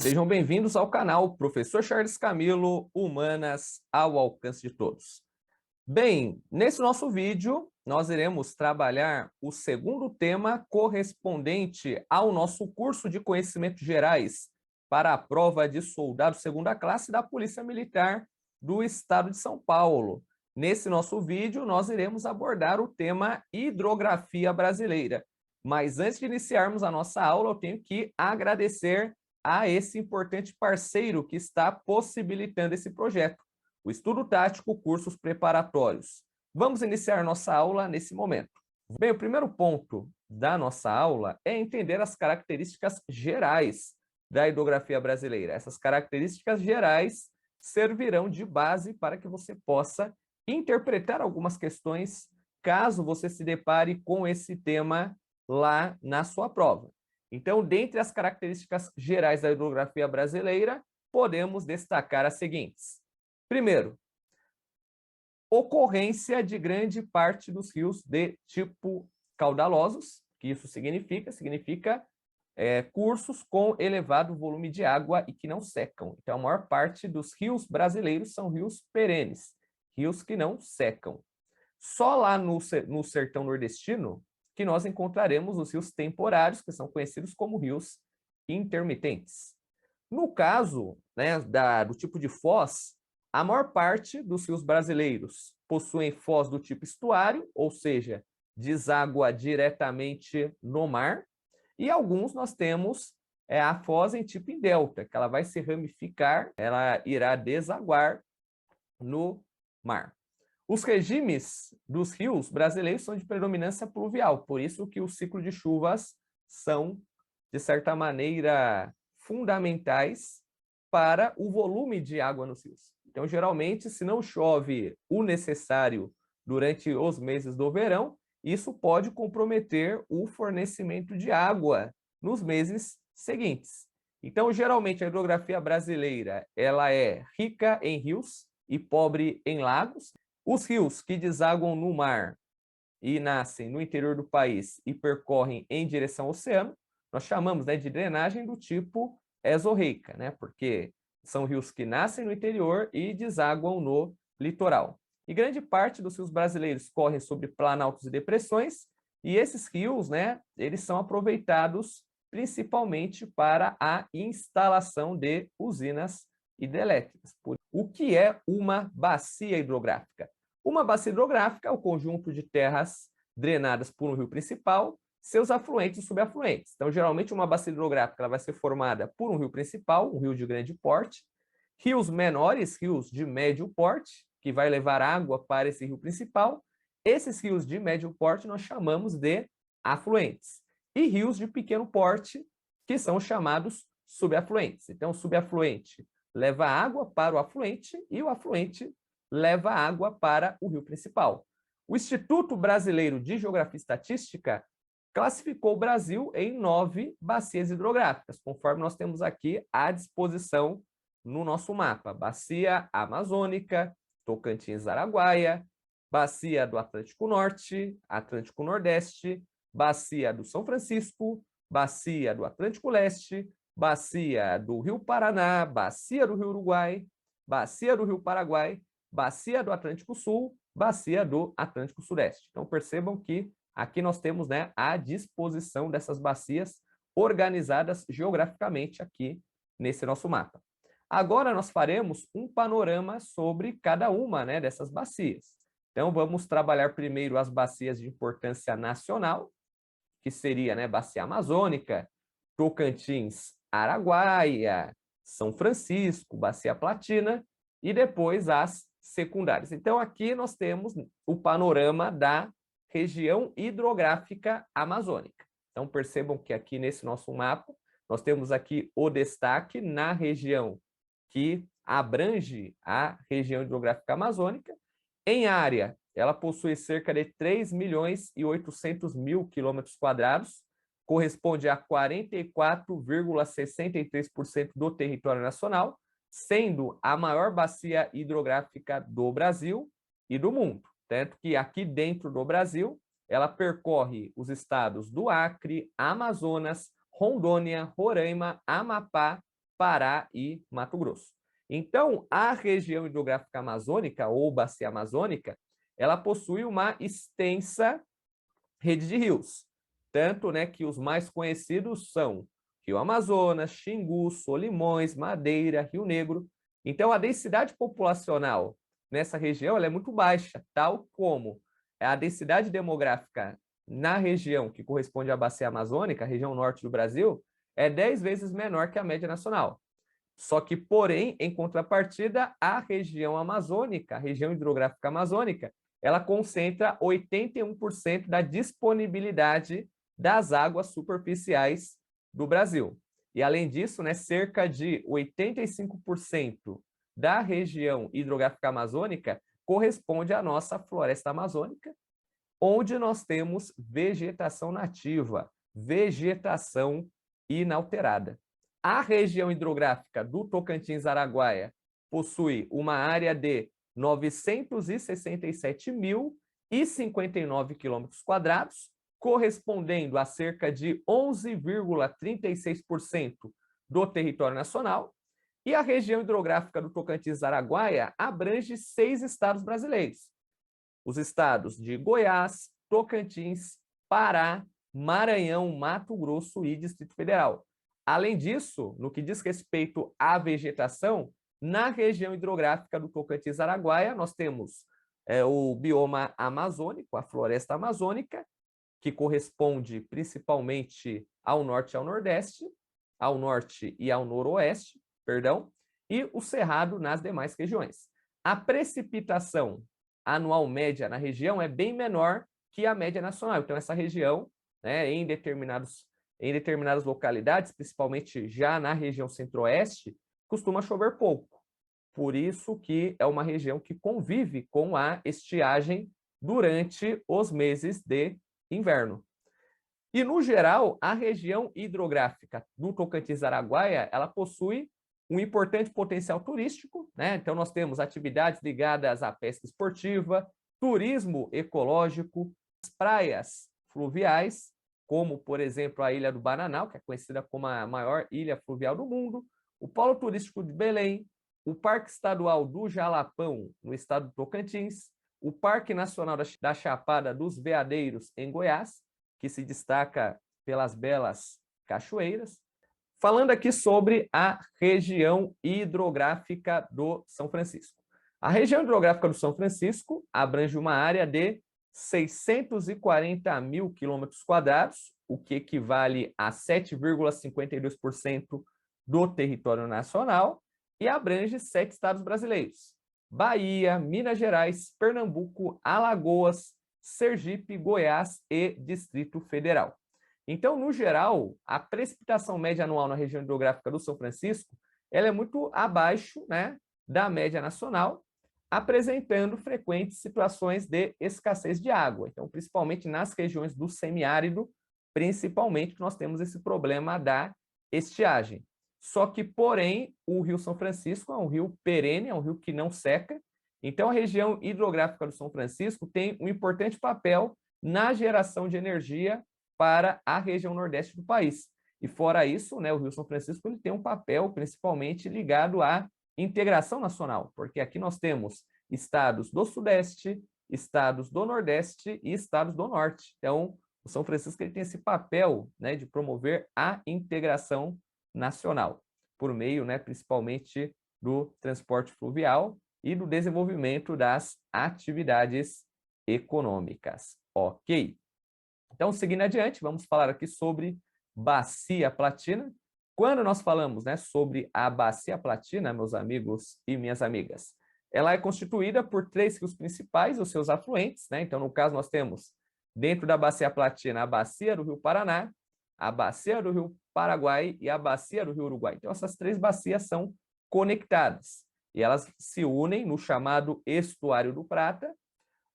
Sejam bem-vindos ao canal Professor Charles Camilo, Humanas ao alcance de todos. Bem, nesse nosso vídeo, nós iremos trabalhar o segundo tema correspondente ao nosso curso de Conhecimentos Gerais para a prova de soldado segunda classe da Polícia Militar do Estado de São Paulo. Nesse nosso vídeo, nós iremos abordar o tema hidrografia brasileira. Mas antes de iniciarmos a nossa aula, eu tenho que agradecer a esse importante parceiro que está possibilitando esse projeto, o Estudo Tático Cursos Preparatórios. Vamos iniciar nossa aula nesse momento. Bem, o primeiro ponto da nossa aula é entender as características gerais da hidrografia brasileira. Essas características gerais servirão de base para que você possa interpretar algumas questões caso você se depare com esse tema lá na sua prova. Então, dentre as características gerais da hidrografia brasileira, podemos destacar as seguintes. Primeiro, ocorrência de grande parte dos rios de tipo caudalosos, que isso significa cursos com elevado volume de água e que não secam. Então, a maior parte dos rios brasileiros são rios perenes, rios que não secam. Só lá no sertão nordestino que nós encontraremos os rios temporários, que são conhecidos como rios intermitentes. No caso, né, do tipo de foz, a maior parte dos rios brasileiros possuem foz do tipo estuário, ou seja, deságua diretamente no mar, e alguns nós temos a foz em tipo em delta, que ela vai se ramificar, ela irá desaguar no mar. Os regimes dos rios brasileiros são de predominância pluvial, por isso que o ciclo de chuvas são, de certa maneira, fundamentais para o volume de água nos rios. Então, geralmente, se não chove o necessário durante os meses do verão, isso pode comprometer o fornecimento de água nos meses seguintes. Então, geralmente, a hidrografia brasileira ela é rica em rios e pobre em lagos. Os rios que desaguam no mar e nascem no interior do país e percorrem em direção ao oceano, nós chamamos de drenagem do tipo exorreica, né? Porque são rios que nascem no interior e desaguam no litoral. E grande parte dos rios brasileiros correm sobre planaltos e depressões, e esses rios, né, eles são aproveitados principalmente para a instalação de usinas hidrelétricas. O que é uma bacia hidrográfica? Uma bacia hidrográfica é o conjunto de terras drenadas por um rio principal, seus afluentes e subafluentes. Então, geralmente, uma bacia hidrográfica ela vai ser formada por um rio principal, um rio de grande porte, rios menores, rios de médio porte, que vai levar água para esse rio principal. Esses rios de médio porte nós chamamos de afluentes. E rios de pequeno porte, que são chamados subafluentes. Então, o subafluente leva água para o afluente e o afluente leva água para o rio principal. O Instituto Brasileiro de Geografia e Estatística classificou o Brasil em 9 bacias hidrográficas, conforme nós temos aqui à disposição no nosso mapa. Bacia Amazônica, Tocantins-Araguaia, Bacia do Atlântico Norte, Atlântico Nordeste, Bacia do São Francisco, Bacia do Atlântico Leste, Bacia do Rio Paraná, Bacia do Rio Uruguai, Bacia do Rio Paraguai, Bacia do Atlântico Sul, Bacia do Atlântico Sudeste. Então, percebam que aqui nós temos, né, a disposição dessas bacias organizadas geograficamente aqui nesse nosso mapa. Agora nós faremos um panorama sobre cada uma, né, dessas bacias. Então, vamos trabalhar primeiro as bacias de importância nacional, que seria, né, Bacia Amazônica, Tocantins, Araguaia, São Francisco, Bacia Platina, e depois as secundárias. Então, aqui nós temos o panorama da região hidrográfica amazônica. Então, percebam que aqui nesse nosso mapa, nós temos aqui o destaque na região que abrange a região hidrográfica amazônica. Em área, ela possui cerca de 3.800.000 quilômetros quadrados, corresponde a 44,63% do território nacional, sendo a maior bacia hidrográfica do Brasil e do mundo. Tanto que aqui dentro do Brasil, ela percorre os estados do Acre, Amazonas, Rondônia, Roraima, Amapá, Pará e Mato Grosso. Então, a região hidrográfica amazônica, ou bacia amazônica, ela possui uma extensa rede de rios. Tanto, né, que os mais conhecidos são Rio Amazonas, Xingu, Solimões, Madeira, Rio Negro. Então, a densidade populacional nessa região ela é muito baixa, tal como a densidade demográfica na região que corresponde à bacia amazônica, a região norte do Brasil, é 10 vezes menor que a média nacional. Só que, porém, em contrapartida, a região amazônica, a região hidrográfica amazônica, ela concentra 81% da disponibilidade das águas superficiais do Brasil. E, além disso, né, cerca de 85% da região hidrográfica amazônica corresponde à nossa floresta amazônica, onde nós temos vegetação nativa, vegetação inalterada. A região hidrográfica do Tocantins-Araguaia possui uma área de 967.059 quilômetros, correspondendo a cerca de 11,36% do território nacional, e a região hidrográfica do Tocantins-Araguaia abrange 6 estados brasileiros. Os estados de Goiás, Tocantins, Pará, Maranhão, Mato Grosso e Distrito Federal. Além disso, no que diz respeito à vegetação, na região hidrográfica do Tocantins-Araguaia, nós temos o bioma amazônico, a floresta amazônica, que corresponde principalmente ao norte e ao nordeste, ao norte e ao noroeste, perdão, e o cerrado nas demais regiões. A precipitação anual média na região é bem menor que a média nacional. Então, essa região, né, em determinadas localidades, principalmente já na região centro-oeste, costuma chover pouco. Por isso que é uma região que convive com a estiagem durante os meses de inverno. E, no geral, a região hidrográfica do Tocantins-Araguaia, ela possui um importante potencial turístico, né? Então, nós temos atividades ligadas à pesca esportiva, turismo ecológico, praias fluviais, como, por exemplo, a Ilha do Bananal, que é conhecida como a maior ilha fluvial do mundo, o Polo Turístico de Belém, o Parque Estadual do Jalapão, no estado do Tocantins, o Parque Nacional da Chapada dos Veadeiros, em Goiás, que se destaca pelas belas cachoeiras. Falando aqui sobre a região hidrográfica do São Francisco. A região hidrográfica do São Francisco abrange uma área de 640.000 quilômetros quadrados, o que equivale a 7,52% do território nacional, e abrange 7 estados brasileiros: Bahia, Minas Gerais, Pernambuco, Alagoas, Sergipe, Goiás e Distrito Federal. Então, no geral, a precipitação média anual na região hidrográfica do São Francisco ela é muito abaixo, né, da média nacional, apresentando frequentes situações de escassez de água. Então, principalmente nas regiões do semiárido, principalmente, nós temos esse problema da estiagem. Só que, porém, o Rio São Francisco é um rio perene, é um rio que não seca. Então, a região hidrográfica do São Francisco tem um importante papel na geração de energia para a região nordeste do país. E fora isso, né, o Rio São Francisco ele tem um papel principalmente ligado à integração nacional, porque aqui nós temos estados do Sudeste, estados do Nordeste e estados do Norte. Então, o São Francisco ele tem esse papel, né, de promover a integração nacional, por meio, né, principalmente do transporte fluvial e do desenvolvimento das atividades econômicas. Ok. Então, seguindo adiante, vamos falar aqui sobre Bacia Platina. Quando nós falamos, né, sobre a Bacia Platina, meus amigos e minhas amigas, ela é constituída por 3 rios principais, os seus afluentes, né? Então, no caso, nós temos, dentro da Bacia Platina, a Bacia do Rio Paraná, a Bacia do Rio Paraguai e a Bacia do Rio Uruguai. Então, essas 3 bacias são conectadas e elas se unem no chamado Estuário do Prata,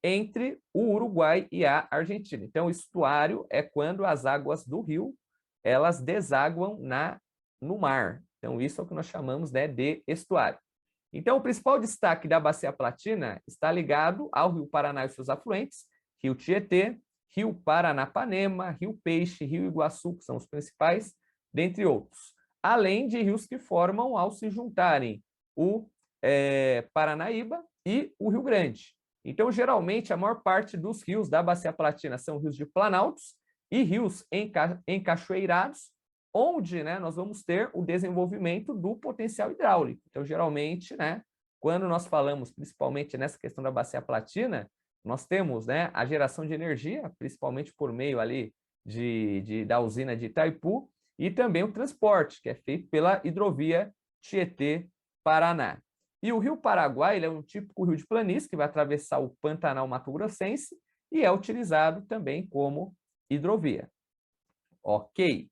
entre o Uruguai e a Argentina. Então, o estuário é quando as águas do rio elas desaguam no mar. Então, isso é o que nós chamamos, né, de estuário. Então, o principal destaque da Bacia Platina está ligado ao Rio Paraná e seus afluentes, Rio Tietê, Rio Paranapanema, Rio Peixe, Rio Iguaçu, que são os principais, dentre outros. além de rios que formam ao se juntarem o Paranaíba e o Rio Grande. Então, geralmente, a maior parte dos rios da Bacia Platina são rios de planaltos e rios encachoeirados, onde, né, nós vamos ter o desenvolvimento do potencial hidráulico. Então, geralmente, né, quando nós falamos, principalmente nessa questão da Bacia Platina, nós temos, né, a geração de energia, principalmente por meio ali da usina de Itaipu, e também o transporte, que é feito pela hidrovia Tietê-Paraná. E o Rio Paraguai ele é um típico rio de planície que vai atravessar o Pantanal Mato-Grossense e é utilizado também como hidrovia. Ok.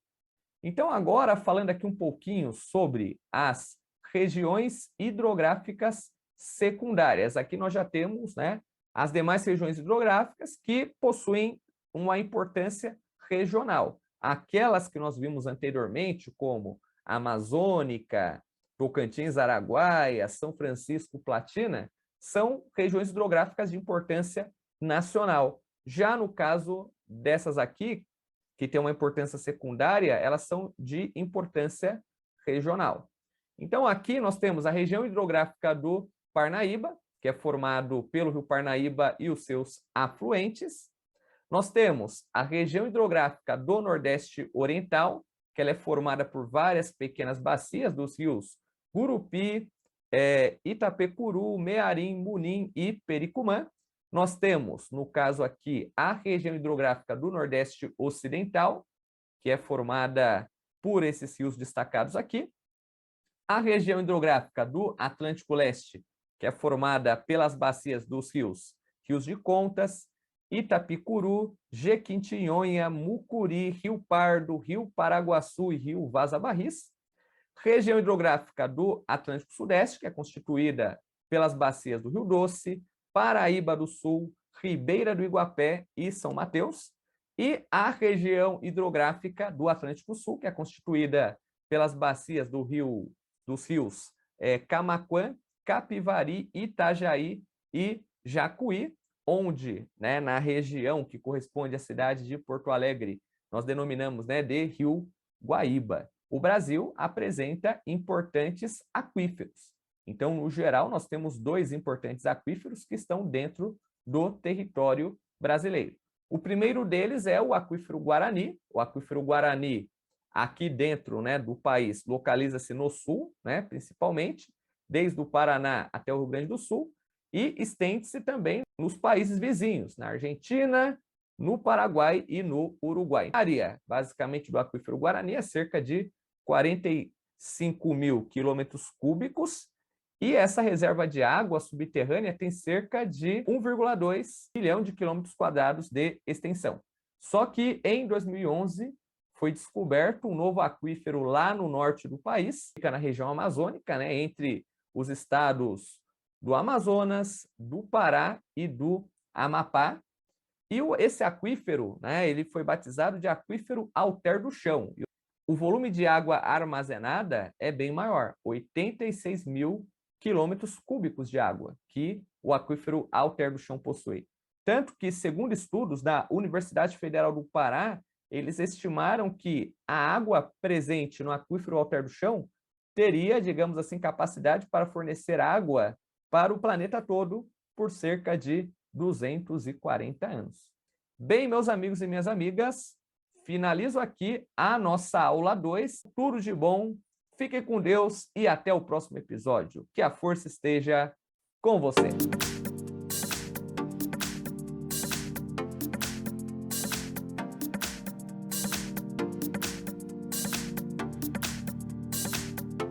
Então, agora, falando aqui um pouquinho sobre as regiões hidrográficas secundárias. Aqui nós já temos, né, as demais regiões hidrográficas que possuem uma importância regional. Aquelas que nós vimos anteriormente, como Amazônica, Tocantins, Araguaia, São Francisco, Platina, são regiões hidrográficas de importância nacional. Já no caso dessas aqui, que tem uma importância secundária, elas são de importância regional. Então, aqui nós temos a região hidrográfica do Parnaíba, que é formado pelo rio Parnaíba e os seus afluentes. Nós temos a região hidrográfica do Nordeste Oriental, que ela é formada por várias pequenas bacias dos rios Gurupi, Itapecuru, Mearim, Munim e Pericumã. Nós temos, no caso aqui, a região hidrográfica do Nordeste Ocidental, que é formada por esses rios destacados aqui. A região hidrográfica do Atlântico Leste, que é formada pelas bacias dos rios de Contas, Itapicuru, Jequitinhonha, Mucuri, Rio Pardo, Rio Paraguaçu e Rio Vaza Barris. Região hidrográfica do Atlântico Sudeste, que é constituída pelas bacias do Rio Doce, Paraíba do Sul, Ribeira do Iguapé e São Mateus. E a região hidrográfica do Atlântico Sul, que é constituída pelas bacias dos rios Camaquã, Capivari, Itajaí e Jacuí, onde, né, na região que corresponde à cidade de Porto Alegre, nós denominamos, né, de Rio Guaíba. O Brasil apresenta importantes aquíferos. Então, no geral, nós temos 2 importantes aquíferos que estão dentro do território brasileiro. O primeiro deles é o aquífero Guarani. O aquífero Guarani, aqui dentro, né, do país, localiza-se no sul, né, principalmente, desde o Paraná até o Rio Grande do Sul, e estende-se também nos países vizinhos, na Argentina, no Paraguai e no Uruguai. A área, basicamente, do aquífero Guarani é cerca de 45 mil quilômetros cúbicos, e essa reserva de água subterrânea tem cerca de 1,2 milhão de quilômetros quadrados de extensão. Só que em 2011 foi descoberto um novo aquífero lá no norte do país, fica na região amazônica, né, entre os estados do Amazonas, do Pará e do Amapá. E esse aquífero, né, ele foi batizado de aquífero Alter do Chão. O volume de água armazenada é bem maior, 86 mil quilômetros cúbicos de água que o aquífero Alter do Chão possui. Tanto que, segundo estudos da Universidade Federal do Pará, eles estimaram que a água presente no aquífero Alter do Chão teria, digamos assim, capacidade para fornecer água para o planeta todo por cerca de 240 anos. Bem, meus amigos e minhas amigas, finalizo aqui a nossa aula 2. Tudo de bom, fiquem com Deus e até o próximo episódio. Que a força esteja com você.